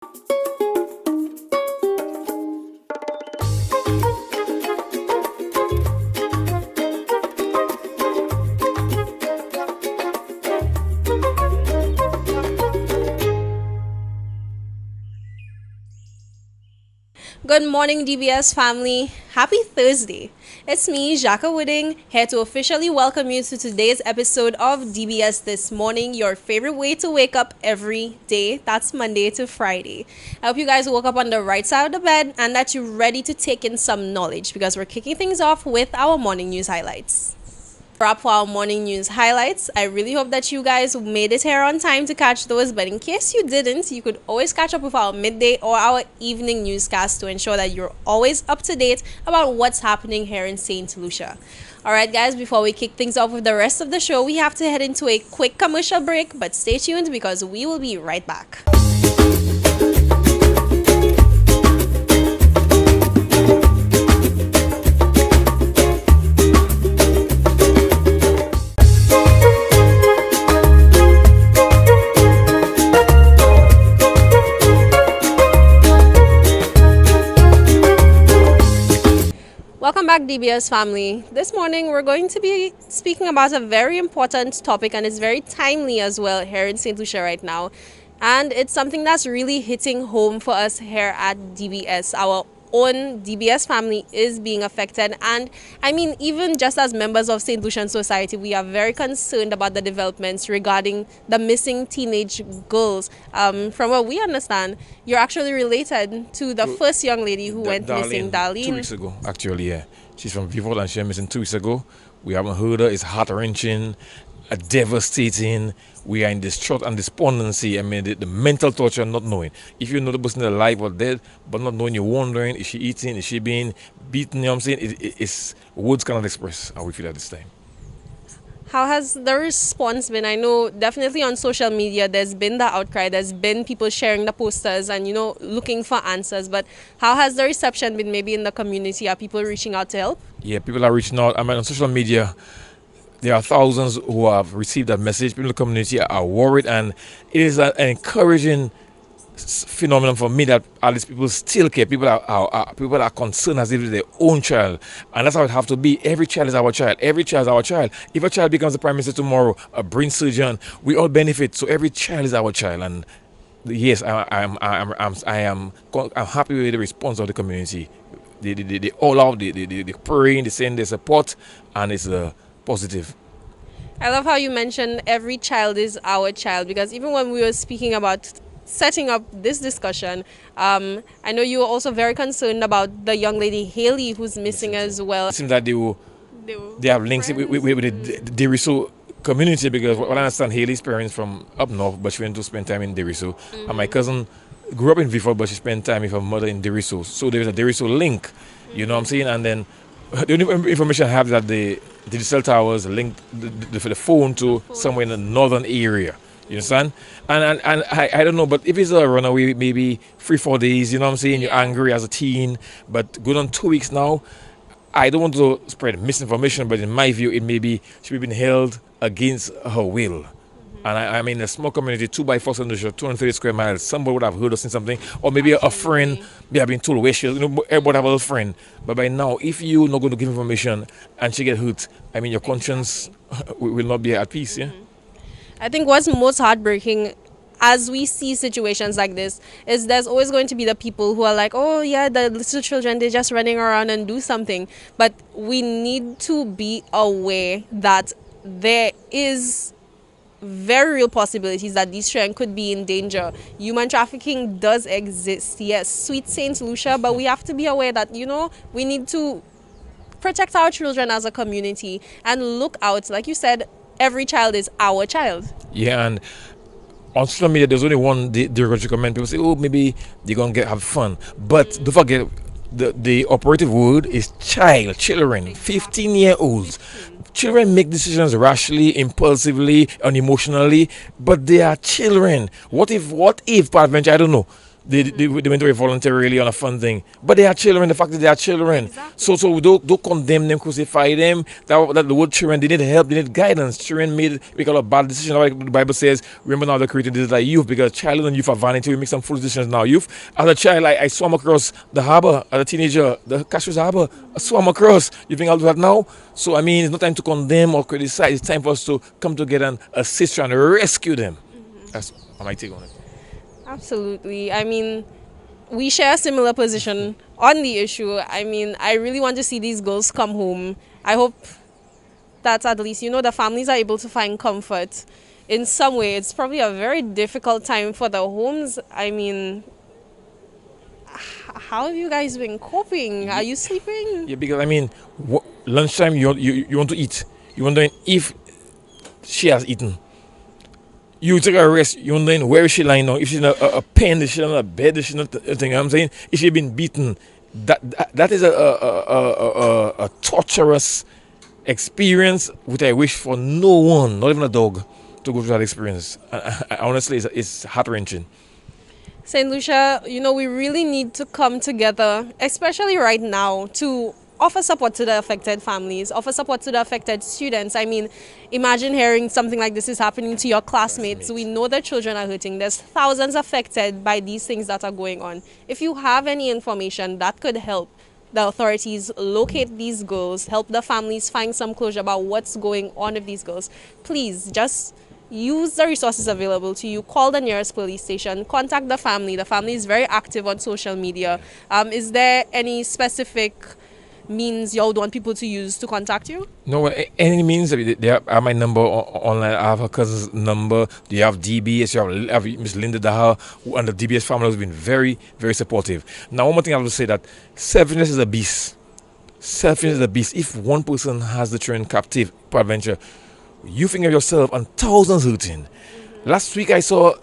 Good morning, DBS family. Happy Thursday. It's me, Jacka Wooding, here to officially welcome you to today's episode of DBS This Morning, your favorite way to wake up every day. That's Monday to Friday. I hope you guys woke up on the right side of the bed and that you're ready to take in some knowledge because we're kicking things off with our morning news highlights. Wrap for our morning news highlights. I really hope that you guys made it here on time to catch those, but in case you didn't, you could always catch up with our midday or our evening newscast to ensure that you're always up to date about what's happening here in St. Lucia. Alright guys, before we kick things off with the rest of the show, we have to head into a quick commercial break, but stay tuned because we will be right back. Welcome back, DBS family. This morning we're going to be speaking about a very important topic and it's very timely as well here in St. Lucia right now. And it's something that's really hitting home for us here at DBS. Our own DBS family is being affected, and I mean, even just as members of St. Lucian society, we are very concerned about the developments regarding the missing teenage girls. From what we understand, you're actually related to the first young lady who went missing, Darlene. 2 weeks ago, actually, yeah. She's from Vivo and she went missing 2 weeks ago. We haven't heard her. It's heart-wrenching, devastating. We are in distraught and despondency. I mean, the mental torture, not knowing. If you know the person is alive or dead, but not knowing, you're wondering, is she eating, is she being beaten, you know what I'm saying? It's words cannot express how we feel at this time. How has the response been? I know definitely on social media there's been the outcry, there's been people sharing the posters and, you know, looking for answers. But how has the reception been maybe in the community? Are people reaching out to help? Yeah, people are reaching out. I mean, on social media, there are thousands who have received that message. People in the community are worried, and it is an encouraging phenomenon for me that at least people still care. People are concerned as if it's their own child, and that's how it have to be. Every child is our child. Every child is our child. If a child becomes the prime minister tomorrow, a brain surgeon, we all benefit. So every child is our child, and yes, I'm happy with the response of the community. They all out, they praying, they send their support, and it's positive. I love how you mentioned every child is our child, because even when we were speaking about setting up this discussion, I know you were also very concerned about the young lady Haley who's missing as well. It seems that they have links with the Deriso community, because what I understand, Haley's parents from up north, but she went to spend time in Deriso. And my cousin grew up in Vifor, but she spent time with her mother in Deriso. So there's a Deriso link, you know what I'm saying? And then the only information I have is that the digital towers link the phone to somewhere in the northern area. You understand? And I don't know, but if it's a runaway, maybe 3-4 days, you know what I'm saying? You're angry as a teen, but going on 2 weeks now, I don't want to spread misinformation, but in my view, it maybe should be been held against her will. And I mean, a small community, 2x4 St. 230 square miles, somebody would have heard or seen something, or maybe a friend may have been told where she is, you know, everybody have a friend. But by now, if you're not going to give information and she get hurt, I mean, your conscience will not be at peace, yeah? I think what's most heartbreaking as we see situations like this is there's always going to be the people who are like, oh yeah, the little children, they're just running around and do something. But we need to be aware that there is very real possibilities that these children could be in danger. Human trafficking does exist, yes, sweet St. Lucia, but we have to be aware that, you know, we need to protect our children as a community and look out. Like you said, every child is our child. Yeah, and on social media, there's only one derogatory comment. People say, oh, maybe they're going to have fun. But don't forget, the operative word is children, 15-year-olds. Children make decisions rashly, impulsively, unemotionally, but they are children. What if, peradventure, I don't know, They went away voluntarily on a fun thing. But they are children. The fact that they are children. Exactly. So don't condemn them, crucify them. That the word children, they need help, they need guidance. Children make a lot of bad decisions. Like the Bible says, remember now the created is like youth, because childhood and youth are vanity. We make some foolish decisions now. Youth. As a child, I swam across the harbor. As a teenager, the Cashers Harbor, I swam across. You think I'll do that now? So I mean, it's not time to condemn or criticize. It's time for us to come together and assist and rescue them. That's my take on it. Absolutely. I mean, we share a similar position on the issue. I mean, I really want to see these girls come home. I hope that at least, the families are able to find comfort in some way. It's probably a very difficult time for the homes. I mean, how have you guys been coping? Are you sleeping? Yeah, because I mean, lunchtime you want to eat. You wondering if she has eaten. You take a rest. You wondering where is she lying now? If she's in a pen, is she on a bed? Is she not? Thing I'm saying, if she been beaten, that is a torturous experience which I wish for no one, not even a dog, to go through that experience. Honestly, it's heart wrenching. St. Lucia, we really need to come together, especially right now, to offer support to the affected families, offer support to the affected students. I mean, imagine hearing something like this is happening to your classmates. We know that children are hurting. There's thousands affected by these things that are going on. If you have any information that could help the authorities locate these girls, help the families find some closure about what's going on with these girls, please just use the resources available to you. Call the nearest police station, contact the family. The family is very active on social media. Is there any specific means you would want people to use to contact you? No, any means. They have my number online. I have her cousin's number. You have DBS. You have Miss Linda Daha, and the DBS family has been very, very supportive. Now, one more thing I will say, that selfishness is a beast. Selfishness is a beast. If one person has the children captive, peradventure, you think of yourself and thousands hurting. Last week I saw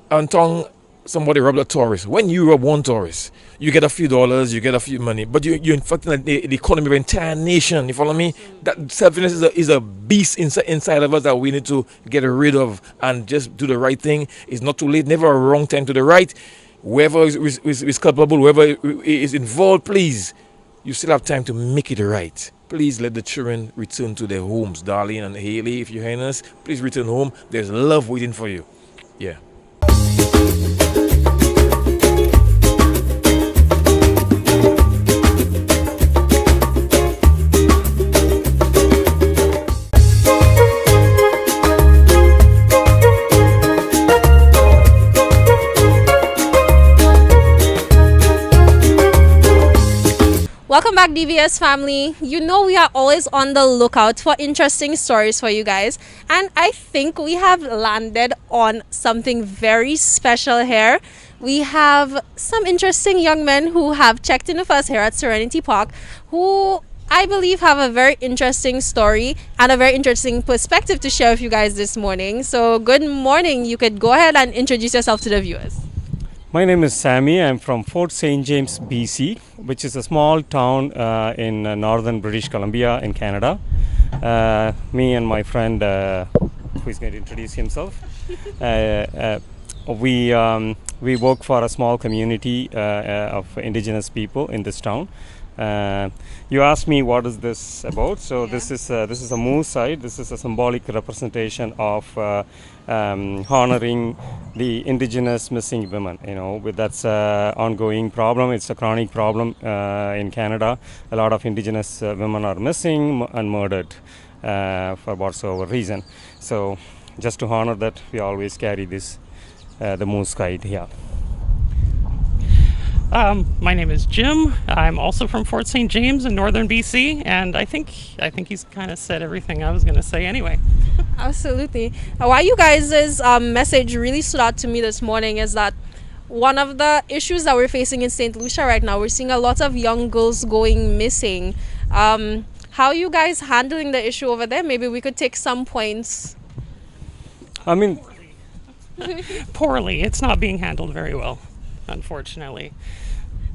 on tongue somebody robbed a tourist. When you rob one tourist, you get a few dollars, you get a few money, but you're infecting the economy of the entire nation. You follow me? That selfishness is a beast inside of us that we need to get rid of and just do the right thing. It's not too late, never a wrong time to the right. Whoever is culpable, whoever is involved, please, you still have time to make it right. Please let the children return to their homes. Darlene and Haley, if you're hearing us, please return home. There's love waiting for you. Yeah. Welcome back, DBS family. We are always on the lookout for interesting stories for you guys. And I think we have landed on something very special here. We have some interesting young men who have checked in with us here at Serenity Park, who I believe have a very interesting story and a very interesting perspective to share with you guys this morning. So good morning. You could go ahead and introduce yourself to the viewers. My name is Sammy. I'm from Fort St. James, BC, which is a small town in northern British Columbia in Canada. Me and my friend, who is going to introduce himself, we work for a small community of indigenous people in this town. You asked me what is this about. So this is a moose site. This is a symbolic representation of honoring the indigenous missing women. That's an ongoing problem. It's a chronic problem in Canada. A lot of indigenous women are missing and murdered for whatsoever reason. So just to honor that, we always carry this the moose kite here. My name is Jim. I'm also from Fort St. James in northern BC, and I think he's kind of said everything I was going to say anyway. Absolutely. Why you guys' message really stood out to me this morning is that one of the issues that we're facing in St. Lucia right now, we're seeing a lot of young girls going missing. How are you guys handling the issue over there? Maybe we could take some points. Poorly. It's not being handled very well, unfortunately.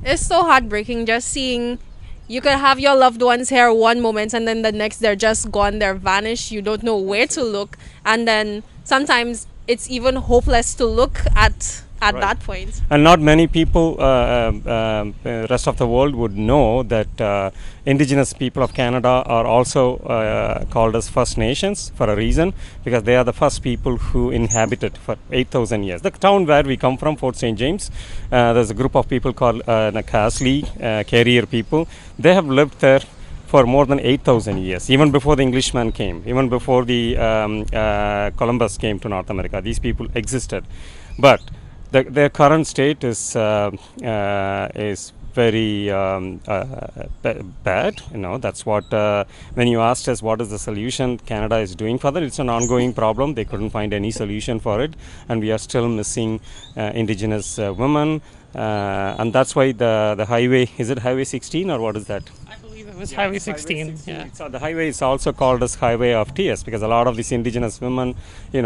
It's so heartbreaking just seeing you could have your loved ones here one moment and then the next they're just gone, they're vanished, you don't know where to look, and then sometimes it's even hopeless to look at at Right. that point. And not many people, rest of the world would know that indigenous people of Canada are also called as First Nations for a reason, because they are the first people who inhabited for 8,000 years. The town where we come from, Fort St. James, there's a group of people called Nakasley, Carrier people. They have lived there for more than 8,000 years, even before the Englishman came, even before the Columbus came to North America. These people existed, but their current state is very bad. That's what when you asked us what is the solution Canada is doing for that, it's an ongoing problem. They couldn't find any solution for it, and we are still missing indigenous women, and that's why the highway, is it Highway 16 or what is that? I believe it was Highway 16. Yeah. The highway is also called as Highway of Tears, because a lot of these indigenous women,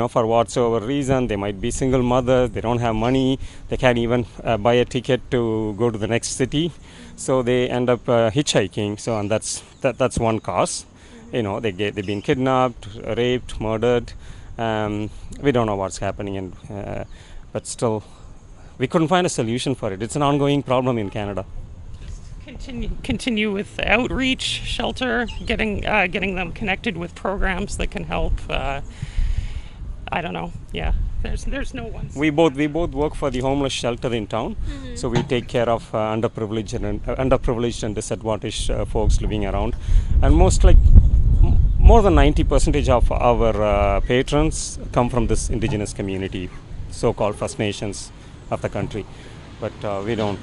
for whatsoever reason, they might be single mothers, they don't have money, they can't even buy a ticket to go to the next city, so they end up hitchhiking. So, and that's one cause. They've been kidnapped, raped, murdered. We don't know what's happening, and but still, we couldn't find a solution for it. It's an ongoing problem in Canada. Continue with outreach, shelter, getting them connected with programs that can help. I don't know. Yeah, there's no one. We both work for the homeless shelter in town, so we take care of underprivileged and disadvantaged folks living around, and more than 90% of our patrons come from this indigenous community, so-called First Nations of the country, but we don't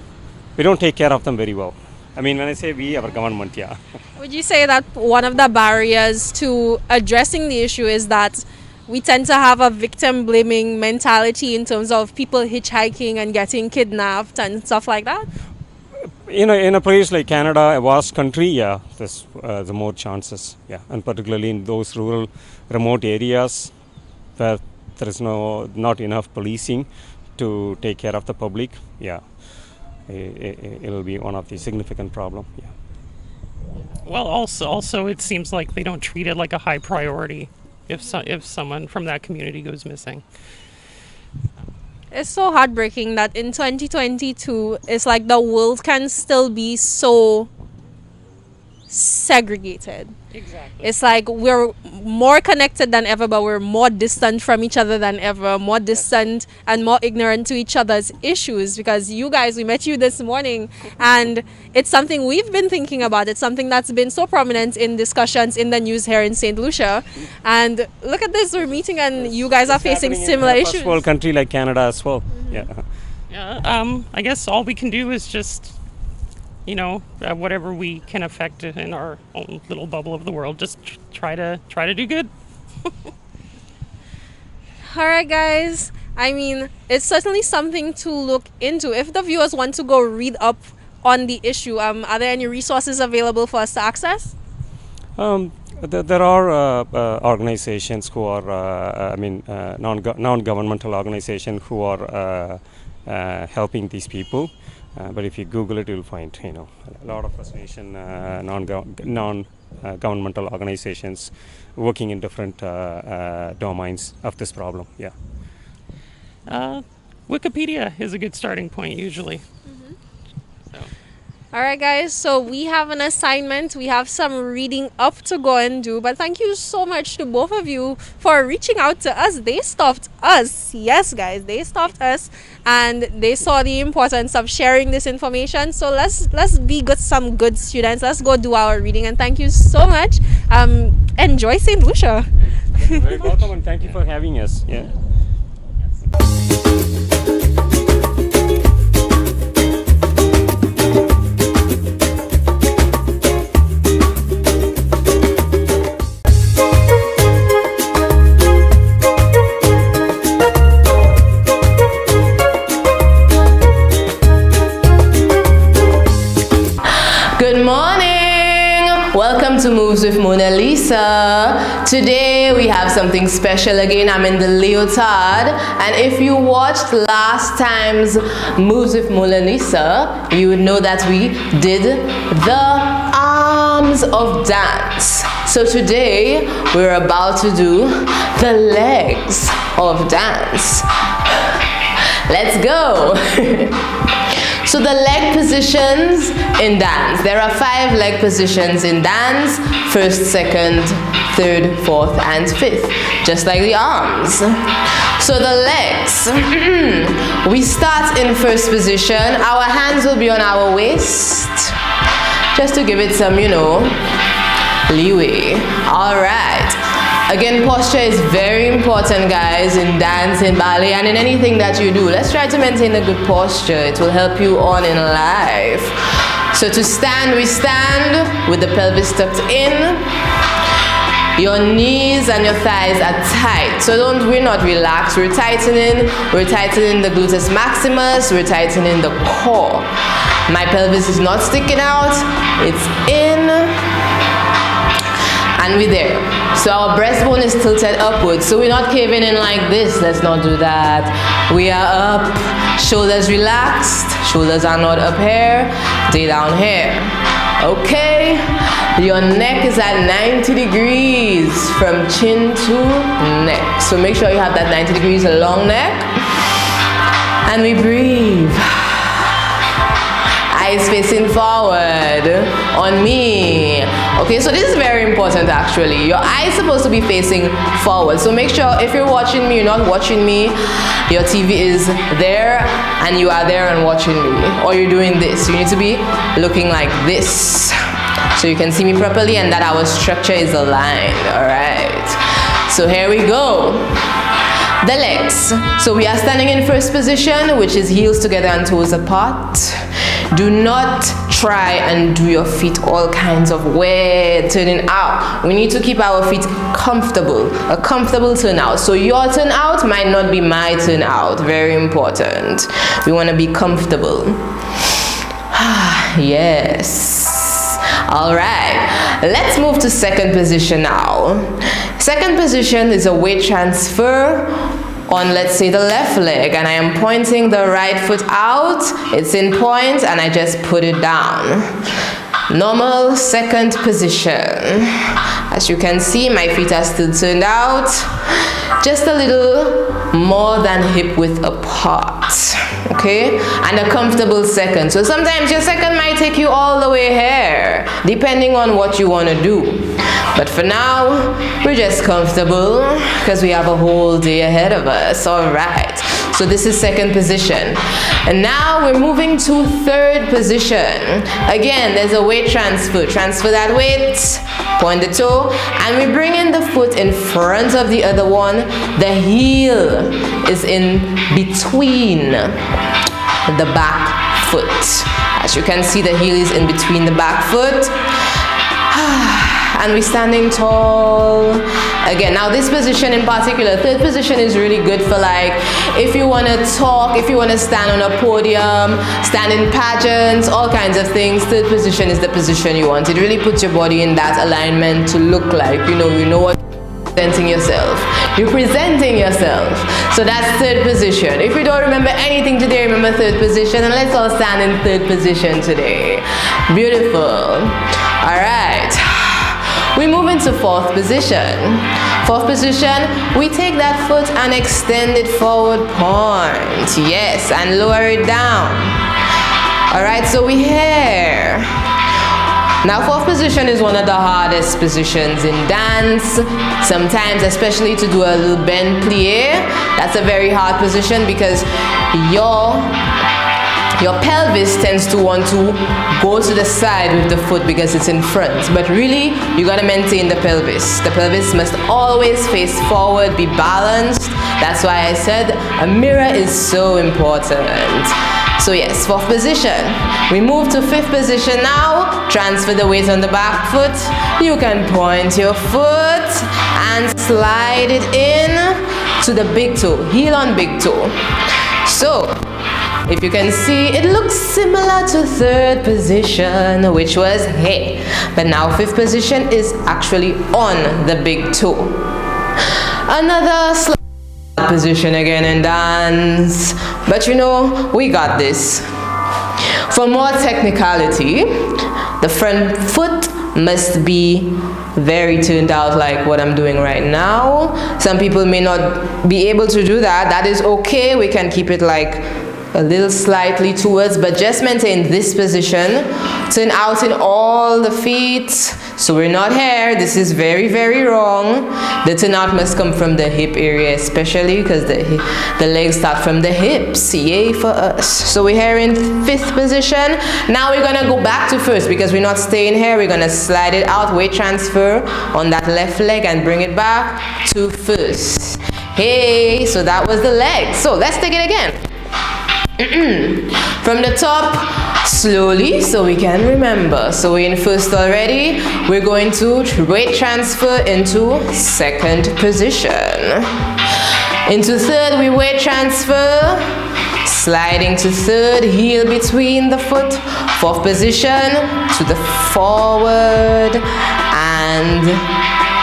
take care of them very well. I mean, when I say we, our government, yeah. Would you say that one of the barriers to addressing the issue is that we tend to have a victim blaming mentality in terms of people hitchhiking and getting kidnapped and stuff like that? In a place like Canada, a vast country, yeah, there's the more chances, yeah, and particularly in those rural, remote areas where there is not enough policing to take care of the public, yeah, it'll be one of the significant problem, yeah. Well, also, it seems like they don't treat it like a high priority if someone from that community goes missing. It's so heartbreaking that in 2022, it's like the world can still be so segregated. Exactly. It's like we're more connected than ever, but we're more distant from each other than ever, more distant and more ignorant to each other's issues. Because you guys, we met you this morning, and it's something we've been thinking about. It's something that's been so prominent in discussions in the news here in St. Lucia. And look at this, we're meeting, and you guys are facing similar issues. First world country like Canada as well. Yeah. Yeah. I guess all we can do is just, whatever we can affect in our own little bubble of the world, just try to do good. All right, guys. I mean, it's certainly something to look into. If the viewers want to go read up on the issue, are there any resources available for us to access? There are organizations who are, non-governmental organizations who are helping these people. But if you Google it, you'll find a lot of First Nation non-governmental organizations working in different domains of this problem. Yeah. Wikipedia is a good starting point usually. All right, guys, so we have an assignment. We have some reading up to go and do. But thank you so much to both of you for reaching out to us. They stopped us. Yes, guys, they stopped us. And they saw the importance of sharing this information. So let's be some good students. Let's go do our reading. And thank you so much. Enjoy St. Lucia. You're very welcome, and thank you for having us. Yeah. Good morning! Welcome to Moves with Mona Lisa. Today we have something special again. I'm in the leotard, and if you watched last time's Moves with Mona Lisa, you would know that we did the arms of dance. So today we're about to do the legs of dance. Let's go. So the leg positions in dance. There are 5 leg positions in dance. First, second, third, fourth, and fifth. Just like the arms. So the legs. We start in first position. Our hands will be on our waist. Just to give it some, leeway. All right. Again, posture is very important, guys, in dance, in ballet, and in anything that you do. Let's try to maintain a good posture. It will help you on in life. So to stand, we stand with the pelvis tucked in. Your knees and your thighs are tight. So we're not relaxed. We're tightening. We're tightening the gluteus maximus. We're tightening the core. My pelvis is not sticking out. It's in. And we're there. So our breastbone is tilted upwards. So we're not caving in like this. Let's not do that. We are up. Shoulders relaxed. Shoulders are not up here. They down here. Okay. Your neck is at 90 degrees from chin to neck. So make sure you have that 90 degrees long neck. And we breathe. Eyes facing forward on me. Okay, so this is very important actually. Your eyes supposed to be facing forward. So make sure if you're watching me, you're not watching me, your TV is there and you are there and watching me. Or you're doing this. You need to be looking like this. So you can see me properly and that our structure is aligned. Alright. So here we go. The legs. So we are standing in first position, which is heels together and toes apart. Do not try and do your feet all kinds of weird turning out. We need to keep our feet comfortable, a comfortable turn out. So your turn out might not be my turn out. Very important. We want to be comfortable. Yes. All right. Let's move to second position now. Second position is a weight transfer on, let's say, the left leg, and I am pointing the right foot out. It's in point and I just put it down. Normal second position. As you can see, my feet are still turned out, just a little more than hip width apart. Okay, and a comfortable second. So sometimes your second might take you all the way here, depending on what you want to do. But for now, we're just comfortable because we have a whole day ahead of us. All right. So this is second position. And now we're moving to third position. Again, there's a weight transfer. Transfer that weight, point the toe, and we bring in the foot in front of the other one. The heel is in between the back foot. As you can see, the heel is in between the back foot. And we're standing tall. Again, now this position in particular, third position is really good for like, if you want to talk, if you want to stand on a podium, stand in pageants, all kinds of things. Third position is the position you want. It really puts your body in that alignment to look like, you know what you're presenting yourself. You're presenting yourself. So that's third position. If you don't remember anything today, remember third position, and let's all stand in third position today. Beautiful. All right. We move into fourth position. Fourth position, we take that foot and extend it forward, point. Yes, and lower it down. All right, so we're here. Now, fourth position is one of the hardest positions in dance. Sometimes, especially to do a little bend plie, that's a very hard position because your pelvis tends to want to go to the side with the foot because it's in front. But really, you gotta maintain the pelvis. The pelvis must always face forward, be balanced. That's why I said a mirror is so important. So yes, fourth position. We move to fifth position now. Transfer the weight on the back foot. You can point your foot and slide it in to the big toe, heel on big toe. So, if you can see, it looks similar to third position, which was hey. But now fifth position is actually on the big toe. Another slide position again in dance. But we got this. For more technicality, the front foot must be very turned out like what I'm doing right now. Some people may not be able to do that. That is okay. We can keep it like a little slightly towards, but just maintain this position. Turn out in all the feet, so we're not here. This is very, very wrong. The turn out must come from the hip area, especially because the legs start from the hips. Yay for us. So we're here in 5th position. Now we're gonna go back to 1st because we're not staying here. We're gonna slide it out, weight transfer on that left leg and bring it back to 1st. Hey, so that was the leg. So let's take it again. From the top, slowly, so we can remember. So we're in 1st already. We're going to weight transfer into 2nd position. Into 3rd, we weight transfer. Sliding to 3rd, heel between the foot. 4th position, to the forward and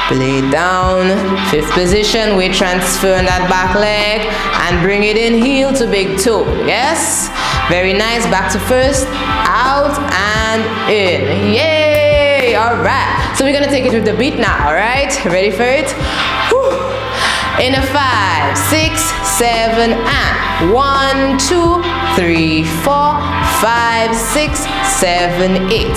play down. 5th position, we transfer on that back leg and bring it in, heel to big toe. Yes, very nice. Back to 1st, out and in. Yay! All right, so we're gonna take it with the beat now. All right, ready for it? Whew. In a 5, 6, 7 and 1, 2, 3, 4, 5, 6, 7, 8.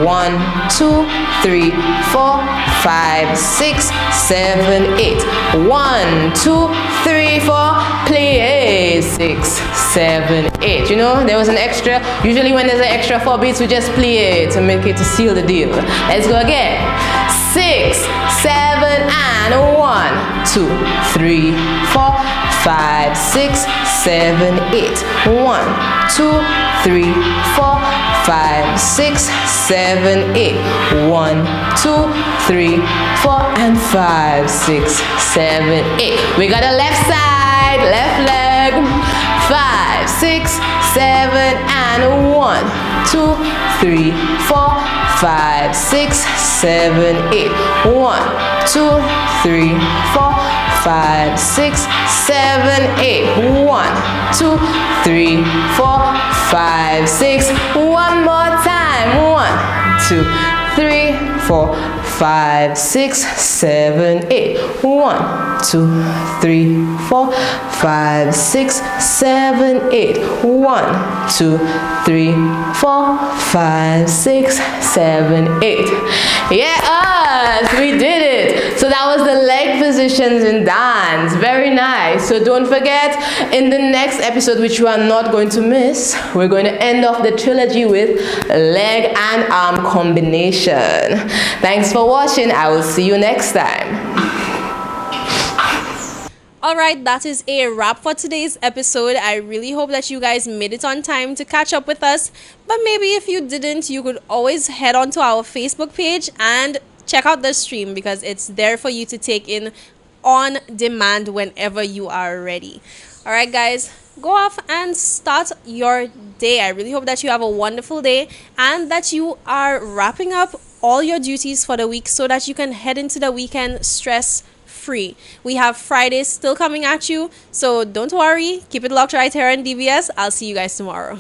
1, 2, 3, 4, 5, 6, 7, 8. 1, 2, 3, 4. Play 6, 7, 8. You know, there was an extra. Usually when there's an extra 4 beats, we just play it to make it to seal the deal. Let's go again. 6, 7 and 1, 2, 3, 4, 5, 6, 7, 8. 1, 2, 3, 4, 5, 6, 7, 8. 1, 2, 3, 4 and 5, 6, 7, 8. We got a left side, left leg. 5, 6, 7 and 1, 2, 3, 4, 5, 6, 7, 8. 1, 2, 3, 4, 5, 6, 7, 8. 1, 2, 3, 4, 5, 6. One more time. 1, 2, 3, 4, 5, 6, 7, 8. 1, 2, 3, 4, 5, 6, 7, 8. 1, 2, 3, 4, 5, 6, 7, 8. Yes, we did it. So that was the leg positions in dance. Very nice. So don't forget, in the next episode, which you are not going to miss, we're going to end off the trilogy with leg and arm combination. Thanks for watching. I will see you next time. Alright, that is a wrap for today's episode. I really hope that you guys made it on time to catch up with us. But maybe if you didn't, you could always head on to our Facebook page and check out the stream because it's there for you to take in on demand whenever you are ready. Alright guys, go off and start your day. I really hope that you have a wonderful day and that you are wrapping up all your duties for the week so that you can head into the weekend stress free. We have Fridays still coming at you, so don't worry. Keep it locked right here on DBS. I'll see you guys tomorrow.